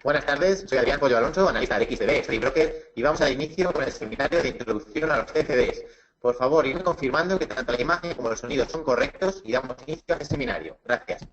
Buenas tardes, soy Adrián Pollo Alonso, analista de XTB, Extreme Broker, y vamos al inicio con el seminario de introducción a los CFDs. Por favor, irme confirmando que tanto la imagen como los sonidos son correctos y damos inicio al seminario. Gracias.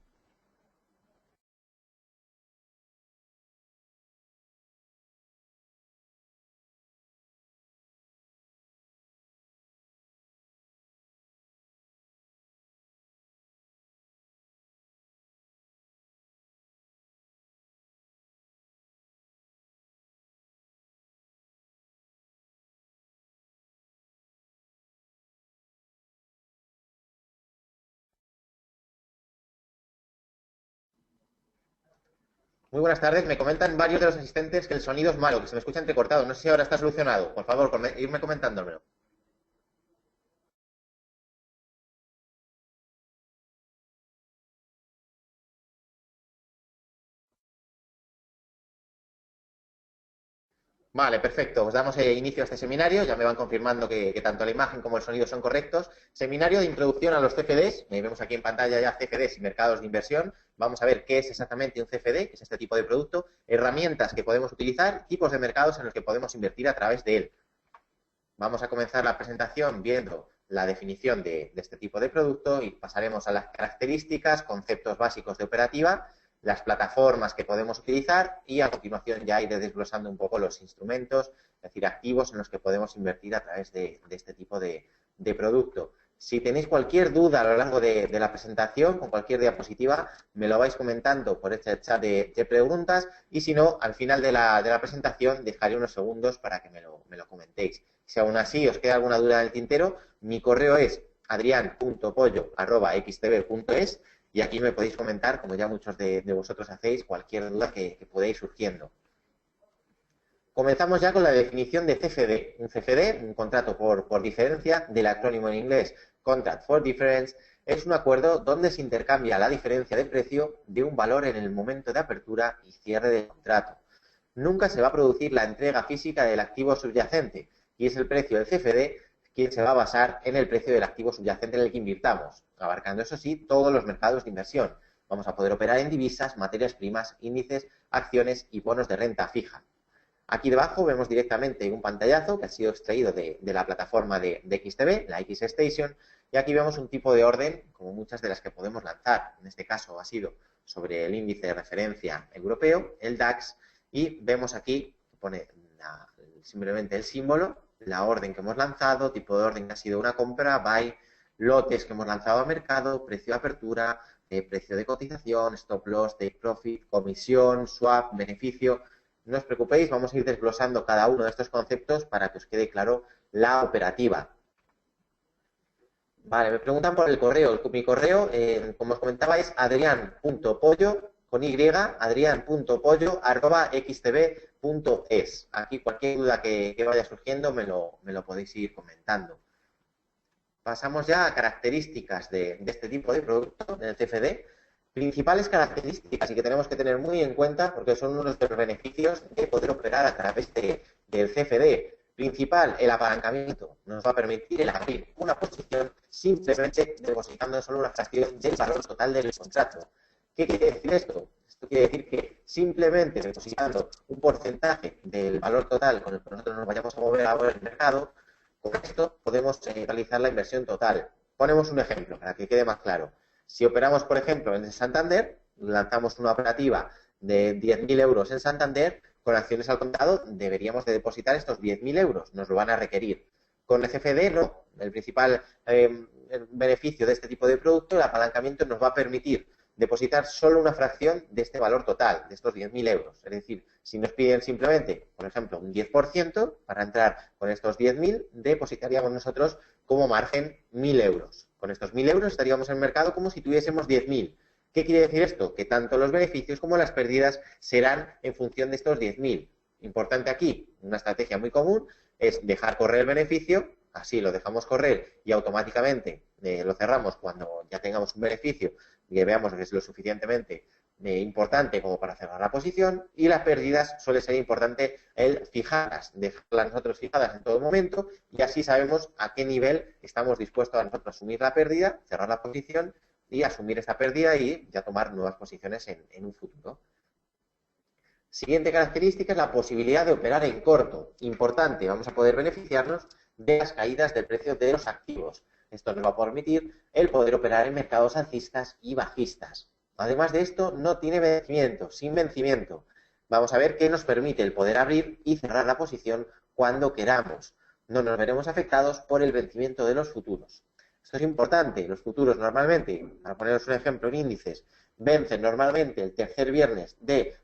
Muy buenas tardes, me comentan varios de los asistentes que el sonido es malo, que se me escucha entrecortado. No sé si ahora está solucionado. Por favor, irme comentándomelo. Vale, perfecto. Pues damos inicio a este seminario. Ya me van confirmando que tanto la imagen como el sonido son correctos. Seminario de introducción a los CFDs. Vemos aquí en pantalla ya CFDs y mercados de inversión. Vamos a ver qué es exactamente un CFD, que es este tipo de producto, herramientas que podemos utilizar, tipos de mercados en los que podemos invertir a través de él. Vamos a comenzar la presentación viendo la definición de este tipo de producto y pasaremos a las características, conceptos básicos de operativa, las plataformas que podemos utilizar y a continuación ya iré desglosando un poco los instrumentos, es decir, activos en los que podemos invertir a través de este tipo de producto. Si tenéis cualquier duda a lo largo de la presentación, con cualquier diapositiva, me lo vais comentando por este chat de preguntas y si no, al final de la presentación dejaré unos segundos para que me lo comentéis. Si aún así os queda alguna duda en el tintero, mi correo es adrian.pollo@xtb.es y aquí me podéis comentar, como ya muchos de vosotros hacéis, cualquier duda que pueda ir surgiendo. Comenzamos ya con la definición de CFD. Un CFD, un contrato por diferencia, del acrónimo en inglés Contract for Difference, es un acuerdo donde se intercambia la diferencia de precio de un valor en el momento de apertura y cierre del contrato. Nunca se va a producir la entrega física del activo subyacente y es el precio del CFD quien se va a basar en el precio del activo subyacente en el que invirtamos, abarcando, eso sí, todos los mercados de inversión. Vamos a poder operar en divisas, materias primas, índices, acciones y bonos de renta fija. Aquí debajo vemos directamente un pantallazo que ha sido extraído de la plataforma de XTB, la XStation, y aquí vemos un tipo de orden, como muchas de las que podemos lanzar. En este caso ha sido sobre el índice de referencia europeo, el DAX, y vemos aquí que pone simplemente el símbolo, la orden que hemos lanzado, tipo de orden que ha sido una compra, buy, lotes que hemos lanzado a mercado, precio de apertura, precio de cotización, stop loss, take profit, comisión, swap, beneficio. No os preocupéis, vamos a ir desglosando cada uno de estos conceptos para que os quede claro la operativa. Vale, me preguntan por el correo. Mi correo, como os comentaba, es adrian.pollo, con Y, adrian.pollo@xtb.es. Aquí cualquier duda que vaya surgiendo me lo podéis ir comentando. Pasamos ya a características de este tipo de producto, del CFD. Principales características y que tenemos que tener muy en cuenta porque son unos de los beneficios de poder operar a través del CFD. Principal, el apalancamiento. Nos va a permitir el abrir una posición simplemente depositando solo una fracción del valor total del contrato. ¿Qué quiere decir esto? Esto quiere decir que simplemente depositando un porcentaje del valor total con el que nosotros nos vayamos a mover ahora en el mercado, con esto podemos realizar la inversión total. Ponemos un ejemplo para que quede más claro. Si operamos, por ejemplo, en Santander, lanzamos una operativa de 10.000 euros en Santander, con acciones al contado deberíamos de depositar estos 10.000 euros, nos lo van a requerir. Con el CFD no, el principal beneficio de este tipo de producto, el apalancamiento nos va a permitir depositar solo una fracción de este valor total, de estos 10.000 euros. Es decir, si nos piden simplemente, por ejemplo, un 10% para entrar con estos 10.000, depositaríamos nosotros como margen 1.000 euros. Con estos 1.000 euros estaríamos en el mercado como si tuviésemos 10.000. ¿Qué quiere decir esto? Que tanto los beneficios como las pérdidas serán en función de estos 10.000. Importante aquí, una estrategia muy común, es dejar correr el beneficio, así lo dejamos correr y automáticamente lo cerramos cuando ya tengamos un beneficio y veamos que es lo suficientemente importante como para cerrar la posición, y las pérdidas suele ser importante el fijarlas, dejarlas nosotros fijadas en todo momento y así sabemos a qué nivel estamos dispuestos a nosotros asumir la pérdida, cerrar la posición y asumir esa pérdida y ya tomar nuevas posiciones en un futuro. Siguiente característica es la posibilidad de operar en corto. Importante, vamos a poder beneficiarnos de las caídas del precio de los activos. Esto nos va a permitir el poder operar en mercados alcistas y bajistas. Además de esto, no tiene vencimiento, sin vencimiento. Vamos a ver qué nos permite el poder abrir y cerrar la posición cuando queramos. No nos veremos afectados por el vencimiento de los futuros. Esto es importante. Los futuros normalmente, para poneros un ejemplo en índices, vencen normalmente el tercer viernes de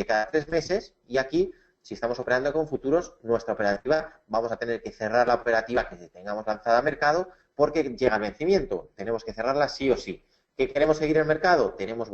cada 3 meses y aquí, si estamos operando con futuros, nuestra operativa, vamos a tener que cerrar la operativa que tengamos lanzada a mercado porque llega el vencimiento. Tenemos que cerrarla sí o sí. ¿Qué queremos seguir en el mercado? Tenemos que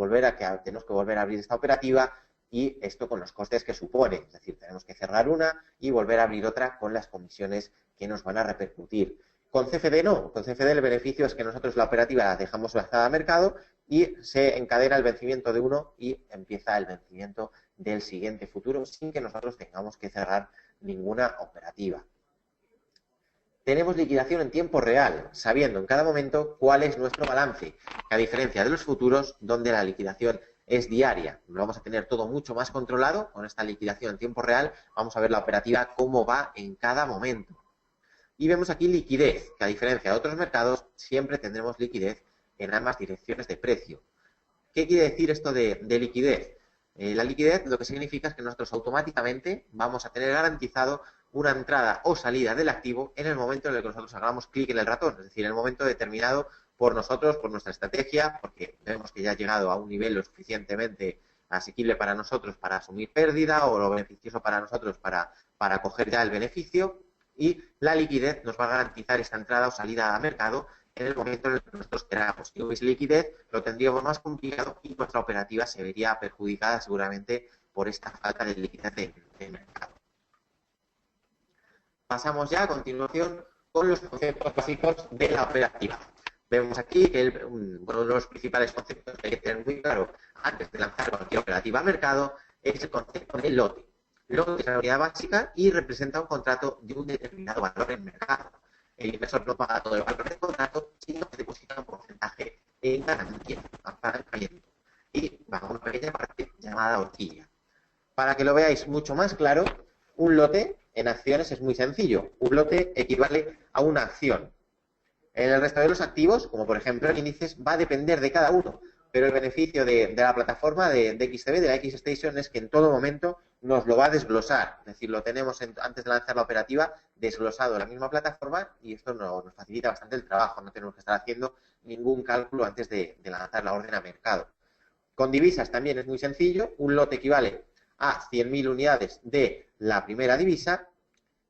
volver a abrir esta operativa y esto con los costes que supone. Es decir, tenemos que cerrar una y volver a abrir otra con las comisiones que nos van a repercutir. Con CFD no. Con CFD el beneficio es que nosotros la operativa la dejamos lanzada a mercado y se encadena el vencimiento de uno y empieza el vencimiento del siguiente futuro sin que nosotros tengamos que cerrar ninguna operativa. Tenemos liquidación en tiempo real, sabiendo en cada momento cuál es nuestro balance, a diferencia de los futuros donde la liquidación es diaria. Lo vamos a tener todo mucho más controlado con esta liquidación en tiempo real. Vamos a ver la operativa cómo va en cada momento. Y vemos aquí liquidez, que a diferencia de otros mercados, siempre tendremos liquidez en ambas direcciones de precio. ¿Qué quiere decir esto de liquidez? La liquidez lo que significa es que nosotros automáticamente vamos a tener garantizado una entrada o salida del activo en el momento en el que nosotros hagamos clic en el ratón, es decir, en el momento determinado por nosotros, por nuestra estrategia, porque vemos que ya ha llegado a un nivel lo suficientemente asequible para nosotros para asumir pérdida o lo beneficioso para nosotros para coger ya el beneficio, y la liquidez nos va a garantizar esta entrada o salida a mercado en el momento en el que nosotros queramos. Si hubiese liquidez, lo tendríamos más complicado y nuestra operativa se vería perjudicada seguramente por esta falta de liquidez de mercado. Pasamos ya a continuación con los conceptos básicos de la operativa. Vemos aquí que uno de los principales conceptos que hay que tener muy claro antes de lanzar cualquier operativa a mercado es el concepto de lote. Lote es la unidad básica y representa un contrato de un determinado valor en mercado. El inversor no paga todo el valor del contrato, sino que deposita un porcentaje en garantía, apalancamiento. Y bajo una pequeña parte llamada horquilla. Para que lo veáis mucho más claro, un lote en acciones es muy sencillo. Un lote equivale a una acción. En el resto de los activos, como por ejemplo en índices, va a depender de cada uno. Pero el beneficio de la plataforma de XTB, de la XStation, es que en todo momento nos lo va a desglosar. Es decir, lo tenemos antes de lanzar la operativa desglosado en la misma plataforma y esto nos facilita bastante el trabajo. No tenemos que estar haciendo ningún cálculo antes de lanzar la orden a mercado. Con divisas también es muy sencillo. Un lote equivale a 100.000 unidades de la primera divisa.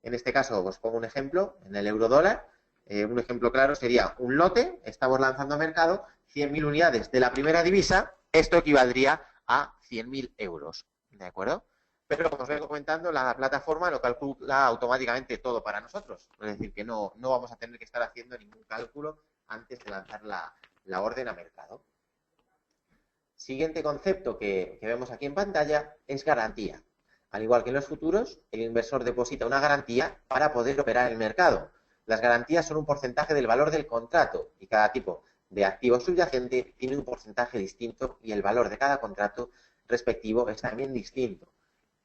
En este caso os pongo un ejemplo, en el euro-dólar. Un ejemplo claro sería un lote, estamos lanzando a mercado 100.000 unidades de la primera divisa, esto equivaldría a 100.000 euros, ¿de acuerdo? Pero como os vengo comentando, la plataforma lo calcula automáticamente todo para nosotros, es decir, que no vamos a tener que estar haciendo ningún cálculo antes de lanzar la orden a mercado. Siguiente concepto que vemos aquí en pantalla es garantía. Al igual que en los futuros, el inversor deposita una garantía para poder operar en el mercado. Las garantías son un porcentaje del valor del contrato y cada tipo de activo subyacente tiene un porcentaje distinto y el valor de cada contrato respectivo es también distinto.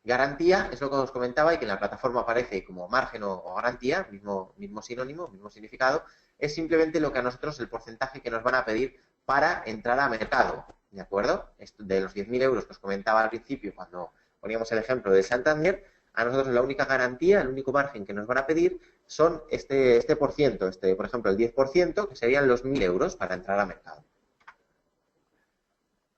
Garantía es lo que os comentaba y que en la plataforma aparece como margen o garantía, mismo sinónimo, mismo significado, es simplemente lo que a nosotros, el porcentaje que nos van a pedir para entrar a mercado, ¿de acuerdo? De los 10.000 euros que os comentaba al principio cuando poníamos el ejemplo de Santander, a nosotros la única garantía, el único margen que nos van a pedir son este por ciento, por ejemplo el 10%, que serían los 1.000 euros para entrar a mercado.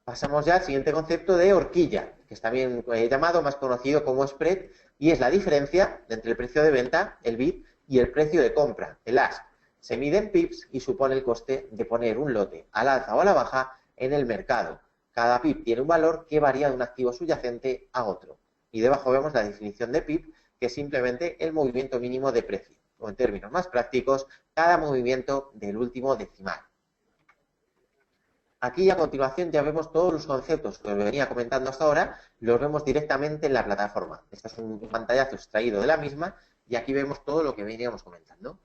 Pasamos ya al siguiente concepto de horquilla, que es también llamado, más conocido como spread, y es la diferencia entre el precio de venta, el bid, y el precio de compra, el ask. Se mide en pips y supone el coste de poner un lote al alza o a la baja en el mercado. Cada pip tiene un valor que varía de un activo subyacente a otro. Y debajo vemos la definición de pip, que es simplemente el movimiento mínimo de precio, o en términos más prácticos, cada movimiento del último decimal. Aquí a continuación ya vemos todos los conceptos que os venía comentando hasta ahora, los vemos directamente en la plataforma. Este es un pantallazo extraído de la misma y aquí vemos todo lo que veníamos comentando.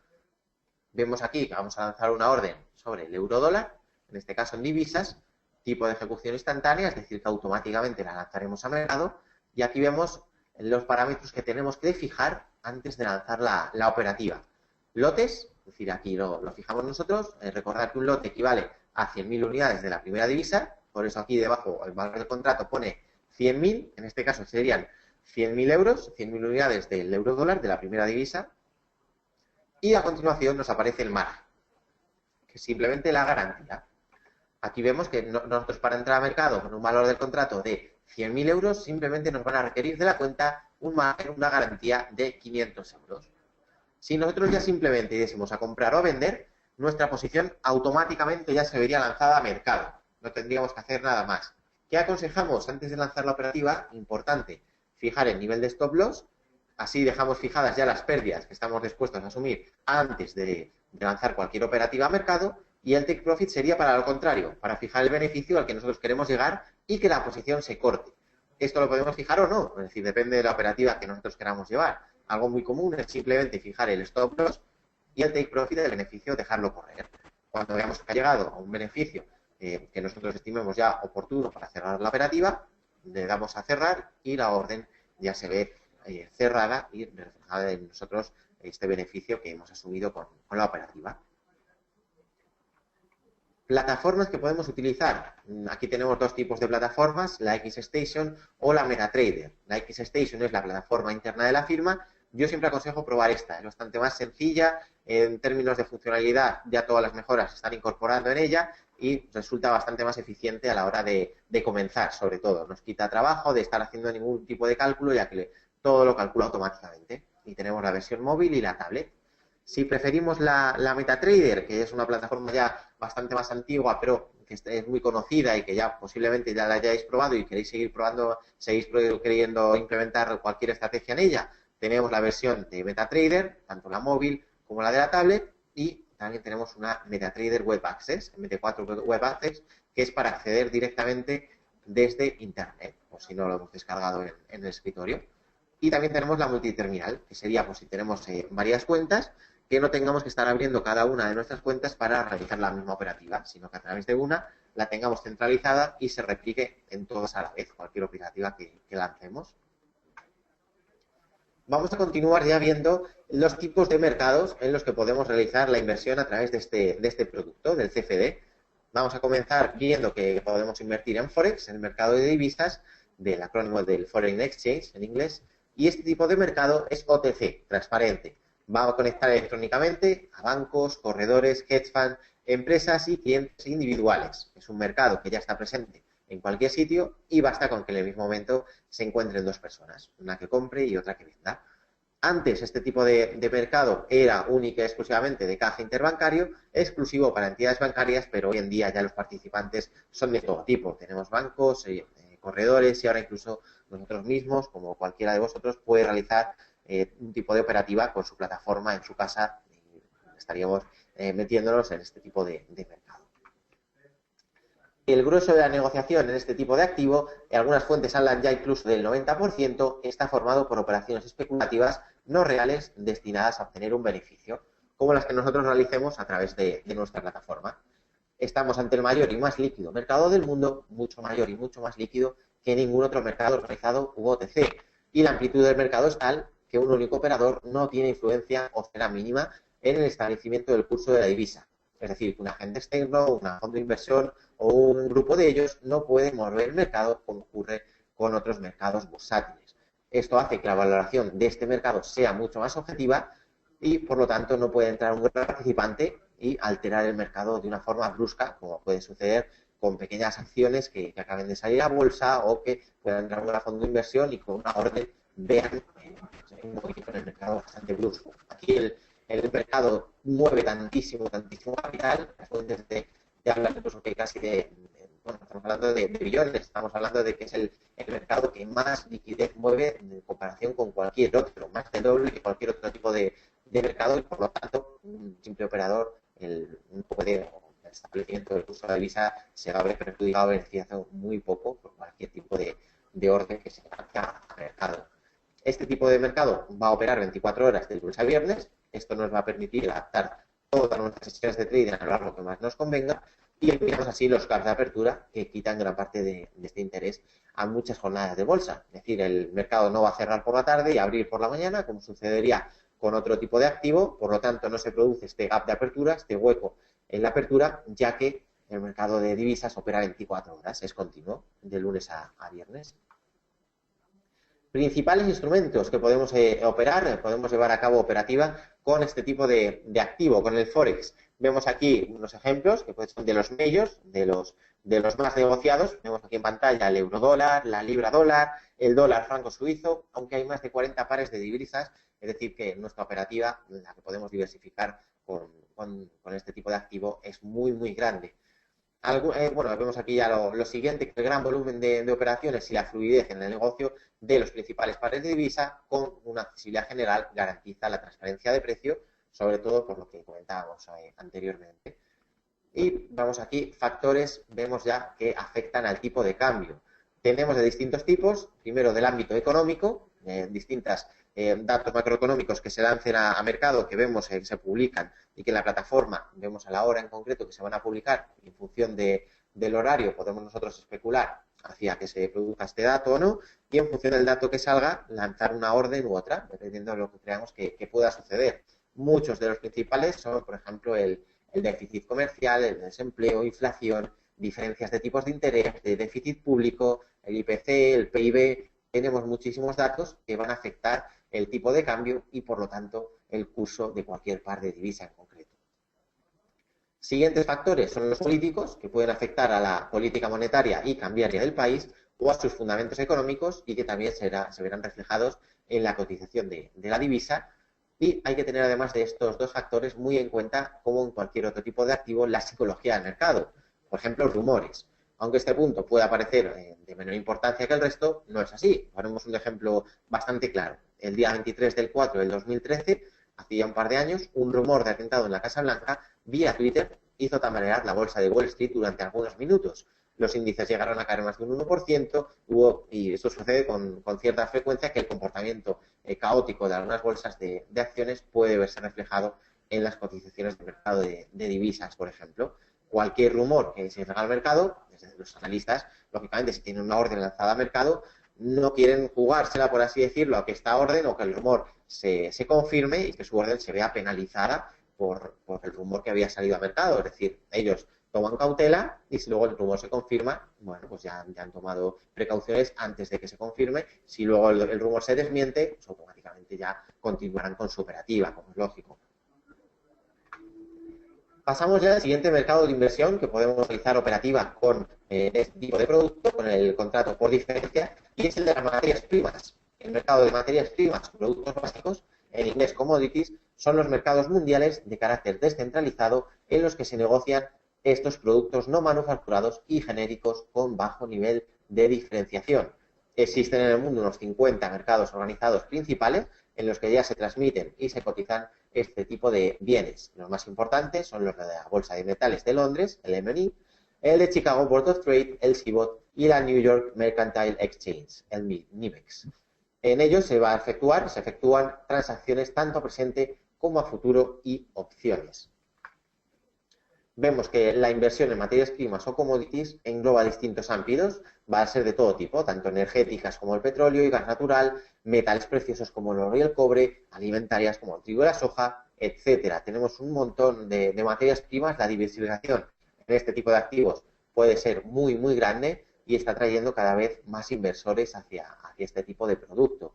Vemos aquí que vamos a lanzar una orden sobre el euro-dólar, en este caso en divisas, tipo de ejecución instantánea, es decir, que automáticamente la lanzaremos a mercado. Y aquí vemos los parámetros que tenemos que fijar antes de lanzar la operativa. Lotes, es decir, aquí lo fijamos nosotros. Recordad que un lote equivale a 100.000 unidades de la primera divisa, por eso aquí debajo el valor del contrato pone 100.000, en este caso serían 100.000 euros, 100.000 unidades del euro dólar de la primera divisa, y a continuación nos aparece el margen, que es simplemente la garantía. Aquí vemos que nosotros para entrar al mercado con un valor del contrato de 100.000 euros simplemente nos van a requerir de la cuenta una garantía de 500 euros. Si nosotros ya simplemente diésemos a comprar o a vender, nuestra posición automáticamente ya se vería lanzada a mercado. No tendríamos que hacer nada más. ¿Qué aconsejamos antes de lanzar la operativa? Importante, fijar el nivel de stop loss. Así dejamos fijadas ya las pérdidas que estamos dispuestos a asumir antes de lanzar cualquier operativa a mercado. Y el take profit sería para lo contrario, para fijar el beneficio al que nosotros queremos llegar y que la posición se corte. Esto lo podemos fijar o no, es decir, depende de la operativa que nosotros queramos llevar. Algo muy común es simplemente fijar el stop loss y el take profit del beneficio dejarlo correr. Cuando veamos que ha llegado a un beneficio que nosotros estimemos ya oportuno para cerrar la operativa, le damos a cerrar y la orden ya se ve cerrada y reflejada en nosotros este beneficio que hemos asumido con la operativa. Plataformas que podemos utilizar. Aquí tenemos dos tipos de plataformas, la XStation o la MetaTrader. La XStation es la plataforma interna de la firma. Yo siempre aconsejo probar esta, es bastante más sencilla, en términos de funcionalidad ya todas las mejoras se están incorporando en ella y resulta bastante más eficiente a la hora de comenzar, sobre todo. Nos quita trabajo de estar haciendo ningún tipo de cálculo, ya que todo lo calcula automáticamente. Y tenemos la versión móvil y la tablet. Si preferimos la MetaTrader, que es una plataforma ya bastante más antigua, pero que es muy conocida y que ya posiblemente ya la hayáis probado y queréis seguir probando, seguís queriendo implementar cualquier estrategia en ella, tenemos la versión de MetaTrader, tanto la móvil como la de la tablet, y también tenemos una MetaTrader Web Access, MT4 Web Access, que es para acceder directamente desde Internet, o si no lo hemos descargado en el escritorio. Y también tenemos la multiterminal, que sería, pues si tenemos varias cuentas, que no tengamos que estar abriendo cada una de nuestras cuentas para realizar la misma operativa, sino que a través de una la tengamos centralizada y se replique en todas a la vez, cualquier operativa que lancemos. Vamos a continuar ya viendo los tipos de mercados en los que podemos realizar la inversión a través de este producto, del CFD. Vamos a comenzar viendo que podemos invertir en Forex, en el mercado de divisas, del acrónimo del Foreign Exchange en inglés, y este tipo de mercado es OTC, transparente. Va a conectar electrónicamente a bancos, corredores, hedge funds, empresas y clientes individuales. Es un mercado que ya está presente en cualquier sitio y basta con que en el mismo momento se encuentren dos personas, una que compre y otra que venda. Antes este tipo de mercado era única y exclusivamente de caja interbancario, exclusivo para entidades bancarias, pero hoy en día ya los participantes son de todo tipo. Tenemos bancos, corredores y ahora incluso nosotros mismos, como cualquiera de vosotros, puede realizar un tipo de operativa con su plataforma en su casa y estaríamos metiéndonos en este tipo de mercado. El grueso de la negociación en este tipo de activo, algunas fuentes hablan ya incluso del 90%, está formado por operaciones especulativas no reales destinadas a obtener un beneficio, como las que nosotros realicemos a través de nuestra plataforma. Estamos ante el mayor y más líquido mercado del mundo, mucho mayor y mucho más líquido que ningún otro mercado organizado u OTC, y la amplitud del mercado es tal que un único operador no tiene influencia o será mínima en el establecimiento del curso de la divisa. Es decir, que un agente externo, un fondo de inversión o un grupo de ellos no puede mover el mercado como ocurre con otros mercados bursátiles. Esto hace que la valoración de este mercado sea mucho más objetiva y, por lo tanto, no puede entrar un gran participante y alterar el mercado de una forma brusca, como puede suceder con pequeñas acciones que acaben de salir a bolsa o que puedan entrar un fondo de inversión y con una orden vean un movimiento en el mercado bastante brusco. Aquí el mercado mueve tantísimo capital, las fuentes de hablar incluso que casi bueno, estamos hablando de billones, estamos hablando de que es el mercado que más liquidez mueve en comparación con cualquier otro, más del doble que cualquier otro tipo de mercado y por lo tanto un simple operador el establecimiento del curso de la divisa se va a ver perjudicado, beneficiado muy poco por cualquier tipo de orden que se haga al mercado. Este tipo de mercado va a operar 24 horas de lunes a viernes. Esto nos va a permitir adaptar todas nuestras sesiones de trading a lo largo que más nos convenga y eliminamos así los caps de apertura que quitan gran parte de este interés a muchas jornadas de bolsa. Es decir, el mercado no va a cerrar por la tarde y abrir por la mañana, como sucedería con otro tipo de activo, por lo tanto no se produce este gap de apertura, este hueco en la apertura, ya que el mercado de divisas opera 24 horas, es continuo, de lunes a viernes. Principales instrumentos que podemos operar, podemos llevar a cabo operativa con este tipo de activo, con el Forex. Vemos aquí unos ejemplos que son de los medios, de los más negociados. Vemos aquí en pantalla el euro-dólar, la libra-dólar, el dólar-franco suizo, aunque hay más de 40 pares de divisas, es decir, que nuestra operativa, la que podemos diversificar con este tipo de activo, es muy, muy grande. Bueno, vemos aquí ya lo siguiente, que el gran volumen de operaciones y la fluidez en el negocio de los principales pares de divisa con una accesibilidad general garantiza la transparencia de precio, sobre todo por lo que comentábamos anteriormente. Y vamos aquí, factores, vemos ya que afectan al tipo de cambio. Tenemos de distintos tipos, primero del ámbito económico, distintas datos macroeconómicos que se lancen a mercado, que vemos que se publican y que en la plataforma vemos a la hora en concreto que se van a publicar y en función del horario podemos nosotros especular hacia que se produzca este dato o no, y en función del dato que salga lanzar una orden u otra, dependiendo de lo que creamos que pueda suceder. Muchos de los principales son, por ejemplo, el déficit comercial, el desempleo, inflación, diferencias de tipos de interés, de déficit público, el IPC, el PIB. Tenemos muchísimos datos que van a afectar el tipo de cambio y, por lo tanto, el curso de cualquier par de divisa en concreto. Siguientes factores son los políticos, que pueden afectar a la política monetaria y cambiaria del país o a sus fundamentos económicos y que también se verán reflejados en la cotización de la divisa. Y hay que tener, además de estos dos factores, muy en cuenta, como en cualquier otro tipo de activo, la psicología del mercado. Por ejemplo, rumores. Aunque este punto pueda parecer de menor importancia que el resto, no es así. Haremos un ejemplo bastante claro. El día 23 del 4 del 2013, hacía un par de años, un rumor de atentado en la Casa Blanca, vía Twitter, hizo tambalear la bolsa de Wall Street durante algunos minutos. Los índices llegaron a caer más de un 1%, y esto sucede con cierta frecuencia, que el comportamiento caótico de algunas bolsas de acciones puede verse reflejado en las cotizaciones del mercado de divisas, por ejemplo. Cualquier rumor que se salga al mercado, desde los analistas, lógicamente, si tienen una orden lanzada al mercado, no quieren jugársela, por así decirlo, a que esta orden o que el rumor se confirme y que su orden se vea penalizada por el rumor que había salido al mercado. Es decir, ellos toman cautela y si luego el rumor se confirma, bueno, pues ya han tomado precauciones antes de que se confirme. Si luego el rumor se desmiente, pues automáticamente ya continuarán con su operativa, como es lógico. Pasamos ya al siguiente mercado de inversión que podemos realizar operativa con este tipo de producto, con el contrato por diferencia, y es el de las materias primas. El mercado de materias primas, productos básicos, en inglés commodities, son los mercados mundiales de carácter descentralizado en los que se negocian estos productos no manufacturados y genéricos con bajo nivel de diferenciación. Existen en el mundo unos 50 mercados organizados principales en los que ya se transmiten y se cotizan este tipo de bienes. Los más importantes son los de la Bolsa de Metales de Londres, el MNI, el de Chicago Board of Trade, el CBOT, y la New York Mercantile Exchange, el NYMEX. En ellos se efectúan transacciones tanto a presente como a futuro y opciones. Vemos que la inversión en materias primas o commodities engloba distintos ámbitos, va a ser de todo tipo, tanto energéticas como el petróleo y gas natural, metales preciosos como el oro y el cobre, alimentarias como el trigo y la soja, etcétera. Tenemos un montón de materias primas. La diversificación en este tipo de activos puede ser muy, muy grande y está trayendo cada vez más inversores hacia este tipo de producto.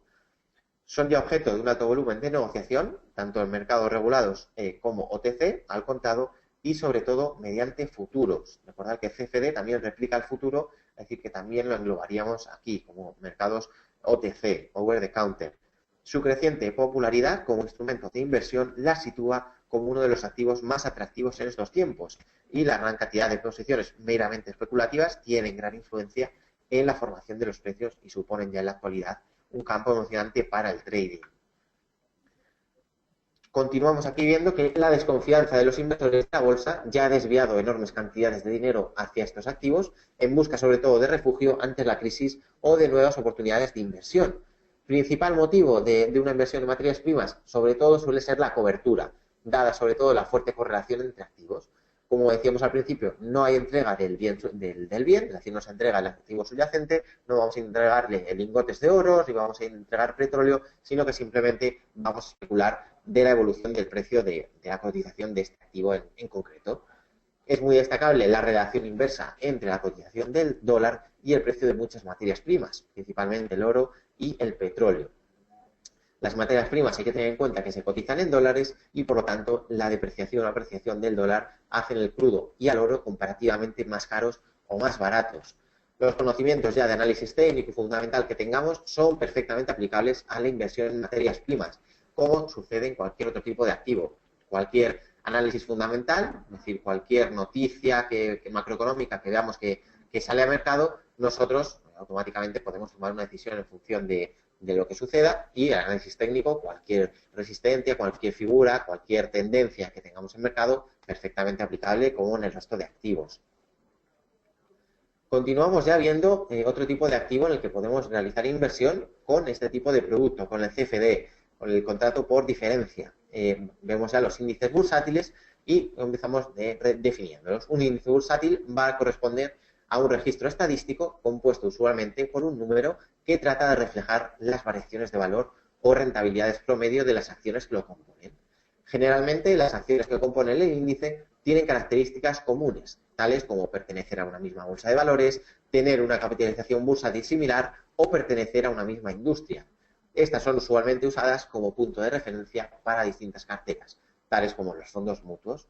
Son ya objeto de un alto volumen de negociación, tanto en mercados regulados como OTC, al contado, y sobre todo mediante futuros. Recordad que CFD también replica el futuro, es decir, que también lo englobaríamos aquí como mercados OTC, over the counter. Su creciente popularidad como instrumento de inversión la sitúa como uno de los activos más atractivos en estos tiempos, y la gran cantidad de posiciones meramente especulativas tienen gran influencia en la formación de los precios y suponen ya en la actualidad un campo emocionante para el trading. Continuamos aquí viendo que la desconfianza de los inversores de la bolsa ya ha desviado enormes cantidades de dinero hacia estos activos en busca sobre todo de refugio ante la crisis o de nuevas oportunidades de inversión. Principal motivo de una inversión en materias primas, sobre todo, suele ser la cobertura, dada sobre todo la fuerte correlación entre activos. Como decíamos al principio, no hay entrega del bien, del bien, es decir, no se entrega el activo subyacente, no vamos a entregarle lingotes de oro, ni vamos a entregar petróleo, sino que simplemente vamos a especular de la evolución del precio de la cotización de este activo en concreto. Es muy destacable la relación inversa entre la cotización del dólar y el precio de muchas materias primas, principalmente el oro y el petróleo. Las materias primas hay que tener en cuenta que se cotizan en dólares y por lo tanto la depreciación o apreciación del dólar hacen el crudo y al oro comparativamente más caros o más baratos. Los conocimientos ya de análisis técnico y fundamental que tengamos son perfectamente aplicables a la inversión en materias primas, como sucede en cualquier otro tipo de activo. Cualquier análisis fundamental, es decir, cualquier noticia macroeconómica que veamos que sale a mercado, nosotros automáticamente podemos tomar una decisión en función de lo que suceda y el análisis técnico, cualquier resistencia, cualquier figura, cualquier tendencia que tengamos en mercado, perfectamente aplicable como en el resto de activos. Continuamos ya viendo otro tipo de activo en el que podemos realizar inversión con este tipo de producto, con el CFD, con el contrato por diferencia. Vemos ya los índices bursátiles y empezamos definiéndolos. Un índice bursátil va a corresponder a un registro estadístico compuesto usualmente por un número que trata de reflejar las variaciones de valor o rentabilidades promedio de las acciones que lo componen. Generalmente, las acciones que componen el índice tienen características comunes, tales como pertenecer a una misma bolsa de valores, tener una capitalización bursátil similar o pertenecer a una misma industria. Estas son usualmente usadas como punto de referencia para distintas carteras, tales como los fondos mutuos.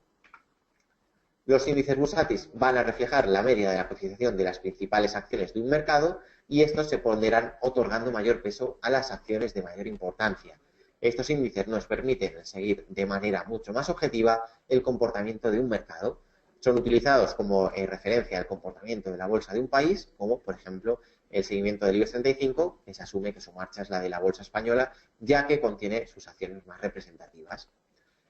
Los índices bursátiles van a reflejar la media de la cotización de las principales acciones de un mercado y estos se pondrán otorgando mayor peso a las acciones de mayor importancia. Estos índices nos permiten seguir de manera mucho más objetiva el comportamiento de un mercado. Son utilizados como referencia al comportamiento de la bolsa de un país, como por ejemplo el seguimiento del IBEX 35, que se asume que su marcha es la de la bolsa española, ya que contiene sus acciones más representativas.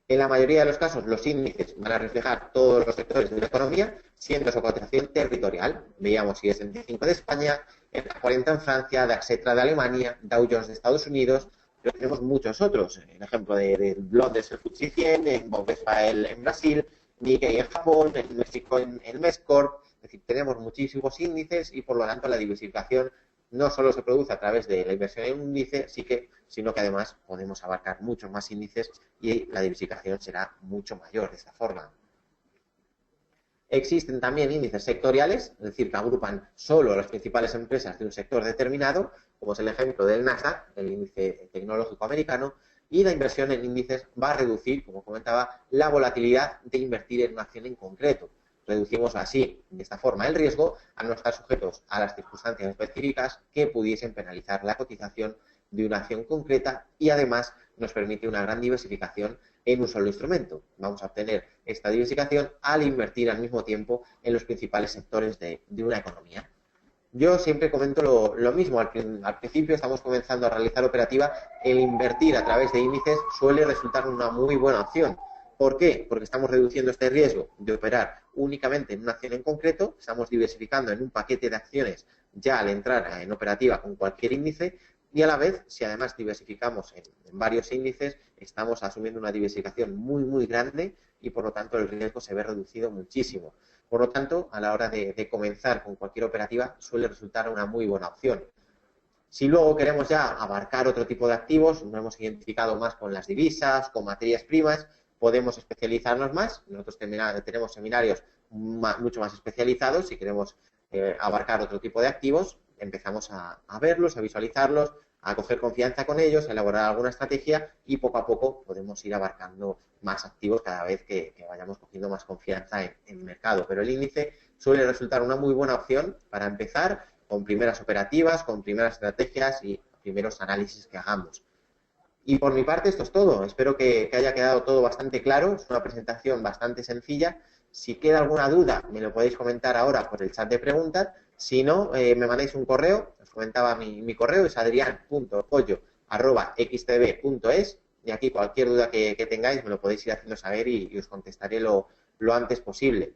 En la mayoría de los casos, los índices van a reflejar todos los sectores de la economía, siendo su cotización territorial. Veíamos IBEX 35 de España, el 40 en Francia, DAX de Alemania, Dow Jones de Estados Unidos, pero tenemos muchos otros. El ejemplo del Londres, el FTSE 100, en Bovespa en Brasil, Nikkei en Japón, en México en el Mescorp. Es decir, tenemos muchísimos índices y por lo tanto la diversificación no solo se produce a través de la inversión en un índice, sino que además podemos abarcar muchos más índices y la diversificación será mucho mayor de esta forma. Existen también índices sectoriales, es decir, que agrupan solo las principales empresas de un sector determinado, como es el ejemplo del Nasdaq, el índice tecnológico americano, y la inversión en índices va a reducir, como comentaba, la volatilidad de invertir en una acción en concreto. Reducimos así, de esta forma, el riesgo a no estar sujetos a las circunstancias específicas que pudiesen penalizar la cotización de una acción concreta y además nos permite una gran diversificación en un solo instrumento. Vamos a obtener esta diversificación al invertir al mismo tiempo en los principales sectores de una economía. Yo siempre comento lo mismo. Al principio estamos comenzando a realizar operativa. El invertir a través de índices suele resultar una muy buena opción. ¿Por qué? Porque estamos reduciendo este riesgo de operar únicamente en una acción en concreto, estamos diversificando en un paquete de acciones ya al entrar en operativa con cualquier índice y a la vez, si además diversificamos en varios índices, estamos asumiendo una diversificación muy, muy grande y por lo tanto el riesgo se ve reducido muchísimo. Por lo tanto, a la hora de comenzar con cualquier operativa suele resultar una muy buena opción. Si luego queremos ya abarcar otro tipo de activos, nos hemos identificado más con las divisas, con materias primas, podemos especializarnos más. Nosotros tenemos seminarios mucho más especializados. Si queremos abarcar otro tipo de activos, empezamos a verlos, a visualizarlos, a coger confianza con ellos, a elaborar alguna estrategia y poco a poco podemos ir abarcando más activos cada vez que vayamos cogiendo más confianza en el mercado. Pero el índice suele resultar una muy buena opción para empezar con primeras operativas, con primeras estrategias y primeros análisis que hagamos. Y por mi parte esto es todo. Espero que haya quedado todo bastante claro. Es una presentación bastante sencilla. Si queda alguna duda, me lo podéis comentar ahora por el chat de preguntas. Si no, me mandáis un correo. Os comentaba mi correo, es adrian.pollo@xtb.es. Y aquí cualquier duda que tengáis me lo podéis ir haciendo saber y os contestaré lo antes posible.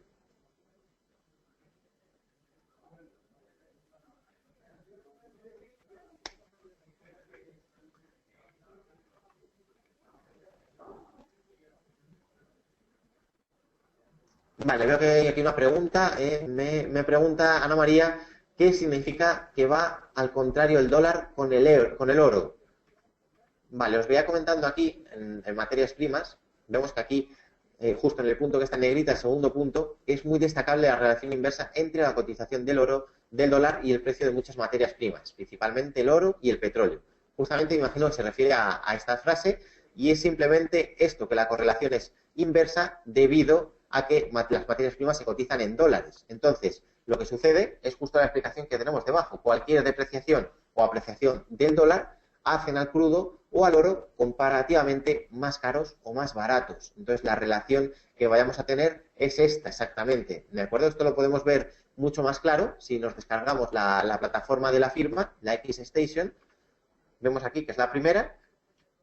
Vale, veo que hay aquí una pregunta. Me pregunta Ana María, ¿qué significa que va al contrario el dólar con el oro? Vale, os voy a comentando aquí en materias primas. Vemos que aquí, justo en el punto que está en negrita, el segundo punto, es muy destacable la relación inversa entre la cotización del oro, del dólar y el precio de muchas materias primas, principalmente el oro y el petróleo. Justamente me imagino que se refiere a esta frase y es simplemente esto, que la correlación es inversa debido a que las materias primas se cotizan en dólares. Entonces, lo que sucede es justo la explicación que tenemos debajo. Cualquier depreciación o apreciación del dólar hacen al crudo o al oro comparativamente más caros o más baratos. Entonces, la relación que vayamos a tener es esta exactamente. ¿De acuerdo? Esto lo podemos ver mucho más claro si nos descargamos la plataforma de la firma, la X-Station. Vemos aquí que es la primera.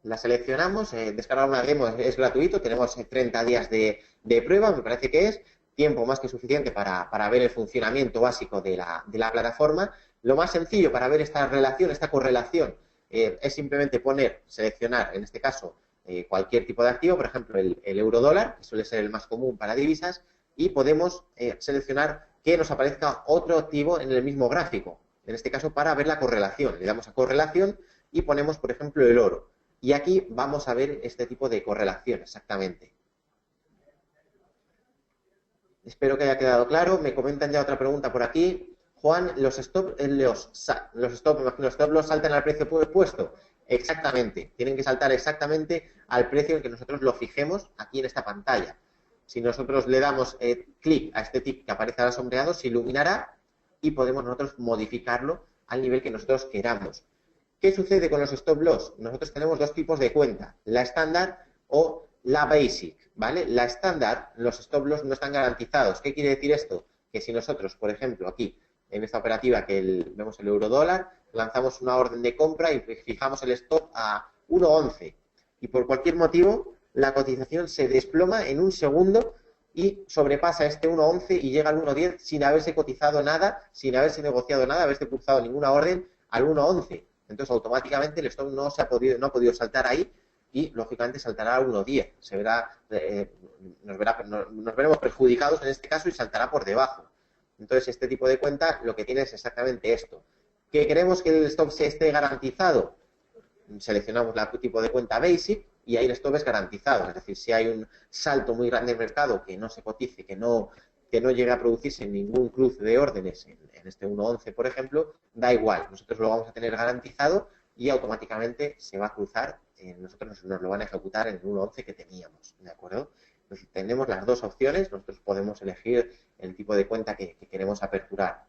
La seleccionamos, descargar una demo es gratuito, tenemos 30 días de prueba, me parece que es tiempo más que suficiente para ver el funcionamiento básico de la plataforma. Lo más sencillo para ver esta relación, esta correlación, es simplemente seleccionar, en este caso, cualquier tipo de activo, por ejemplo, el euro dólar, que suele ser el más común para divisas, y podemos seleccionar que nos aparezca otro activo en el mismo gráfico, en este caso para ver la correlación. Le damos a correlación y ponemos, por ejemplo, el oro. Y aquí vamos a ver este tipo de correlación exactamente. Espero que haya quedado claro. Me comentan ya otra pregunta por aquí. Juan, los stop loss saltan al precio puesto. Exactamente. Tienen que saltar exactamente al precio en que nosotros lo fijemos aquí en esta pantalla. Si nosotros le damos clic a este tick que aparece ahora sombreado, se iluminará y podemos nosotros modificarlo al nivel que nosotros queramos. ¿Qué sucede con los stop loss? Nosotros tenemos dos tipos de cuenta, la estándar o la basic, ¿vale? La estándar, los stop loss no están garantizados. ¿Qué quiere decir esto? Que si nosotros, por ejemplo, aquí, en esta operativa que vemos el euro dólar, lanzamos una orden de compra y fijamos el stop a 1.11 y por cualquier motivo la cotización se desploma en un segundo y sobrepasa este 1.11 y llega al 1.10 sin haberse cotizado nada, sin haberse negociado nada, haberse cruzado ninguna orden al 1.11. Entonces, automáticamente el stop no ha podido saltar ahí y, lógicamente, saltará a 1.10. Nos veremos perjudicados en este caso y saltará por debajo. Entonces, este tipo de cuenta lo que tiene es exactamente esto. ¿Que queremos que el stop se esté garantizado? Seleccionamos el tipo de cuenta basic y ahí el stop es garantizado. Es decir, si hay un salto muy grande en el mercado que no se cotice, que no llegue a producirse ningún cruce de órdenes en este 1.11, por ejemplo, da igual. Nosotros lo vamos a tener garantizado y automáticamente se va a cruzar. Nosotros nos lo van a ejecutar en el 1.11 que teníamos, ¿de acuerdo? Entonces, tenemos las dos opciones. Nosotros podemos elegir el tipo de cuenta que queremos aperturar.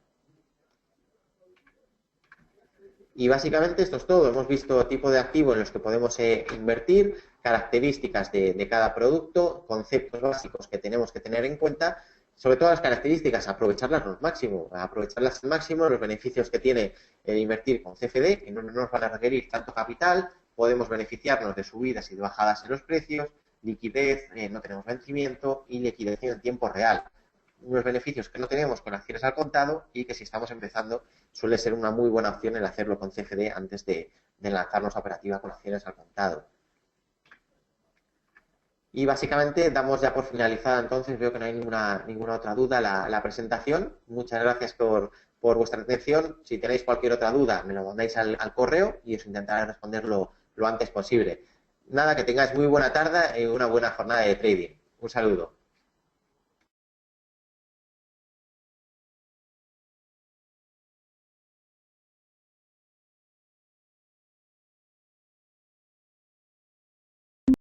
Y básicamente esto es todo. Hemos visto tipo de activos en los que podemos invertir, características de cada producto, conceptos básicos que tenemos que tener en cuenta, sobre todo las características, aprovecharlas al máximo, los beneficios que tiene invertir con CFD, que no nos van a requerir tanto capital, podemos beneficiarnos de subidas y de bajadas en los precios, liquidez, no tenemos vencimiento y liquidación en tiempo real. Unos beneficios que no tenemos con acciones al contado y que si estamos empezando suele ser una muy buena opción el hacerlo con CFD antes de lanzarnos a operativa con acciones al contado. Y básicamente damos ya por finalizada, entonces veo que no hay ninguna otra duda la presentación. Muchas gracias por vuestra atención. Si tenéis cualquier otra duda, me lo mandáis al correo y os intentaré responderlo lo antes posible. Nada, que tengáis muy buena tarde y una buena jornada de trading. Un saludo.